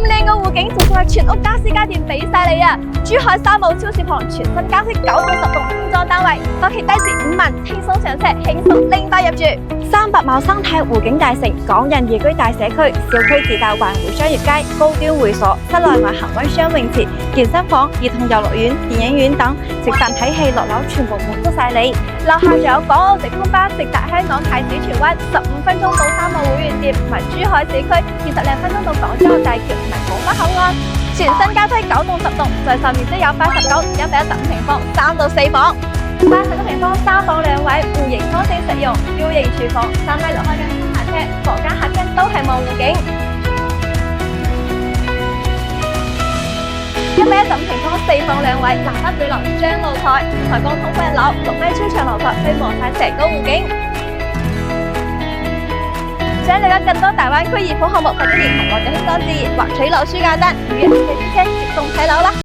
靚嘅戶景，就算係全屋家私家電俾晒你啊！珠海三無超市旁全新交式9棟10棟拼裝單位，首期低至5萬，輕鬆上車，輕鬆拎包入住。300畝生態湖景大城，港人宜居大社區，小區自帶環湖商業街，高端會所，室內外恒溫雙泳池、健身房、兒童遊樂園、電影院等，食飯睇戲落樓全部滿足晒你。樓下仲有港澳直通巴直達香港太子荃灣，15分鐘到3個會員店，同埋珠海市區20零分鐘到廣州大橋同埋拱北口岸。全新交梯9棟10棟，在售面積有89、115平方3到4房，80平方3房2衛，戶型方正實用，U 型廚房，3米6開嘅中下車，房間客廳都係望湖景。115平方4房2衛，南北對流雙露台，台鋼通風1樓，6米超長樓台可以望晒成個湖景。想了解更多大灣區熱門項目，或者聯繫我哋香港置業或取樓書價單，預約